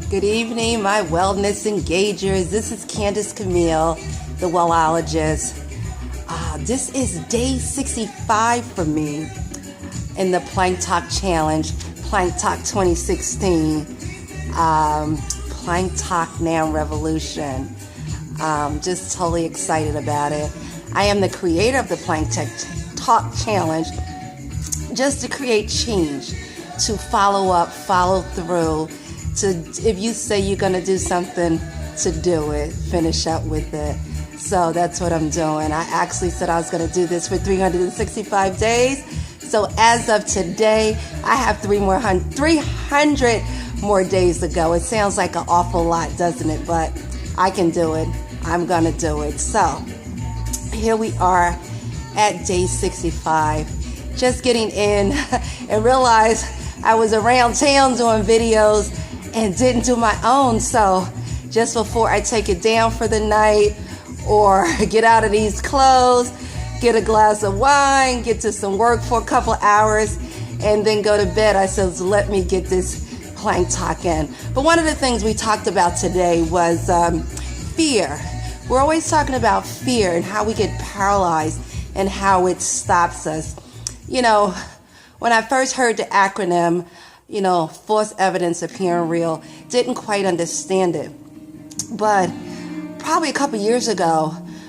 Good evening, my wellness engagers. This is Candace Camille, the Wellologist. This is day 65 for me in the Plank Talk Challenge, Plank Talk 2016, Plank Talk Now Revolution. Just totally excited about it. I am the creator of the Plank Talk Challenge, just to create change, to follow up, follow through, to if you say you're going to do something, to do it, finish up with it. So that's what I'm doing. I actually said I was going to do this for 365 days. So as of today, I have 300 more days to go. It sounds like an awful lot, doesn't it? But I can do it. I'm going to do it. So here we are at day 65. Just getting in and realized I was around town doing videos and didn't do my own. So just before I take it down for the night or get out of these clothes, get a glass of wine, get to some work for a couple hours, and then go to bed, I said, let me get this Plank Talk in. But one of the things we talked about today was fear. We're always talking about fear and how we get paralyzed and how it stops us. You know, when I first heard the acronym, false evidence appearing real, didn't quite understand it. But probably a couple years ago,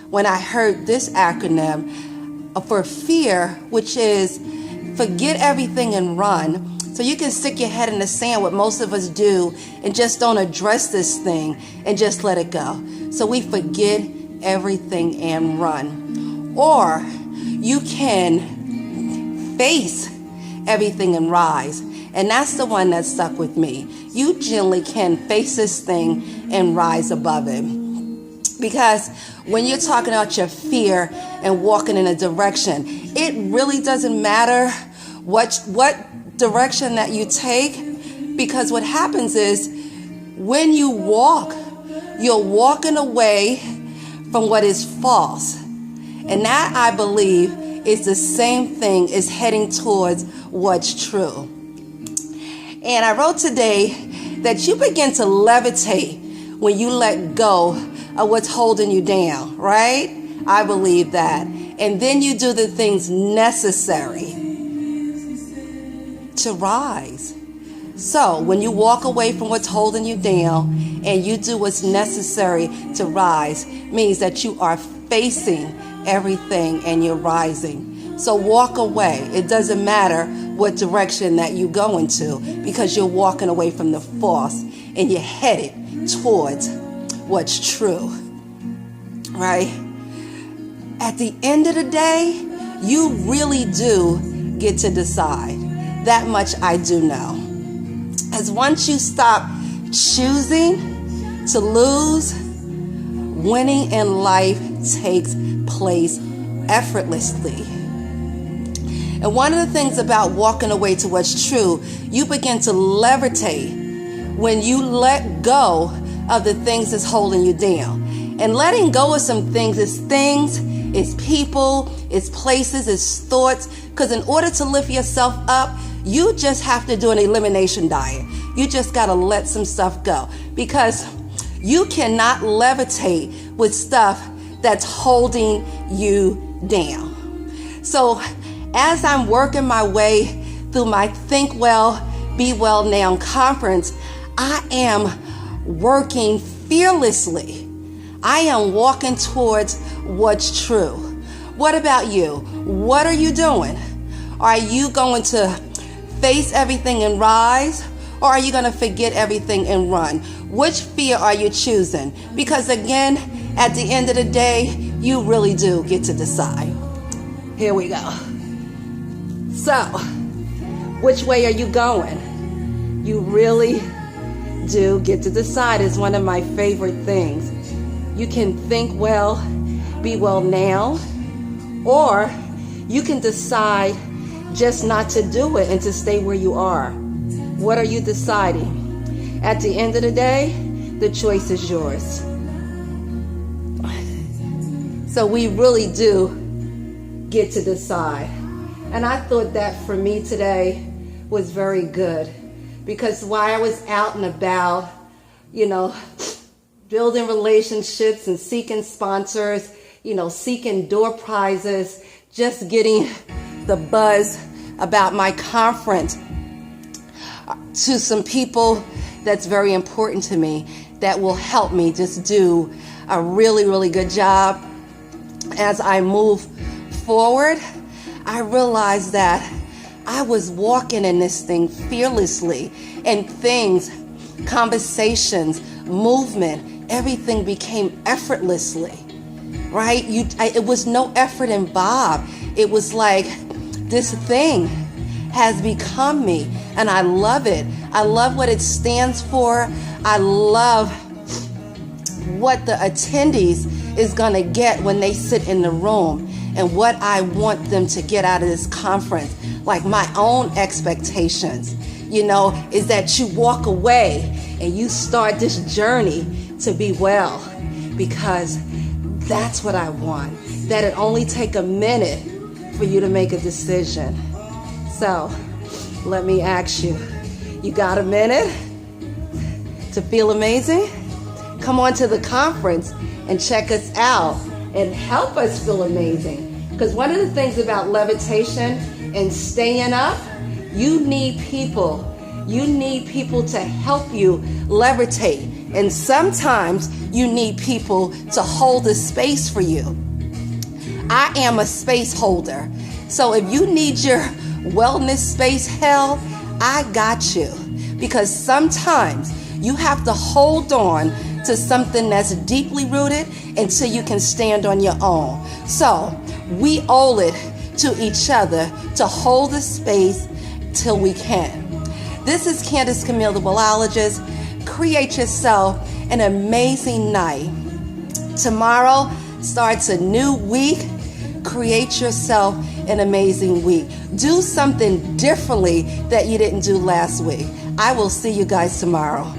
when I heard this acronym for fear, which is forget everything and run. So you can stick your head in the sand, what most of us do, and just don't address this thing and just let it go. So we forget everything and run. Or you can face everything and rise. And that's the one that stuck with me. You generally can face this thing and rise above it. Because when you're talking about your fear and walking in a direction, it really doesn't matter what direction that you take. Because what happens is when you walk, you're walking away from what is false. And that, I believe, is the same thing as heading towards what's true. And I wrote today that you begin to levitate when you let go of what's holding you down, right? I believe that. And then you do the things necessary to rise. So when you walk away from what's holding you down and you do what's necessary to rise, means that you are facing everything and you're rising. So walk away. It doesn't matter what direction that you go into, because you're walking away from the false and you're headed towards what's true, right? At the end of the day, you really do get to decide. That much I do know. As once you stop choosing to lose, winning in life takes place effortlessly. And one of the things about walking away to what's true, you begin to levitate when you let go of the things that's holding you down. And letting go of some things, it's people, it's places, it's thoughts. Because in order to lift yourself up, you just have to do an elimination diet. You just got to let some stuff go. Because you cannot levitate with stuff that's holding you down. So as I'm working my way through my Think Well, Be Well Now conference, I am working fearlessly. I am walking towards what's true. What about you? What are you doing? Are you going to face everything and rise? Or are you going to forget everything and run? Which fear are you choosing? Because again, at the end of the day, you really do get to decide. Here we go. So, which way are you going? You really do get to decide. It's one of my favorite things. You can think well, be well now, or you can decide just not to do it and to stay where you are. What are you deciding? At the end of the day, the choice is yours. So we really do get to decide. And I thought that for me today was very good, because while I was out and about, building relationships and seeking sponsors, seeking door prizes, just getting the buzz about my conference to some people that's very important to me that will help me just do a really, really good job. As I move forward, I realized that I was walking in this thing fearlessly, and things, conversations, movement, everything became effortlessly, right? It was no effort involved. It was like this thing has become me, and I love it. I love what it stands for. I love what the attendees is going to get when they sit in the room, and what I want them to get out of this conference. Like my own expectations, is that you walk away and you start this journey to be well, because that's what I want. That it only take a minute for you to make a decision. So let me ask you, you got a minute to feel amazing? Come on to the conference and check us out and help us feel amazing. Because one of the things about levitation and staying up, you need people. You need people to help you levitate. And sometimes you need people to hold the space for you. I am a space holder. So if you need your wellness space held, I got you. Because sometimes you have to hold on to something that's deeply rooted until you can stand on your own. So we owe it to each other to hold the space till we can. This is Candace Camille, the Wellologist. Create yourself an amazing night. Tomorrow starts a new week. Create yourself an amazing week. Do something differently that you didn't do last week. I will see you guys tomorrow.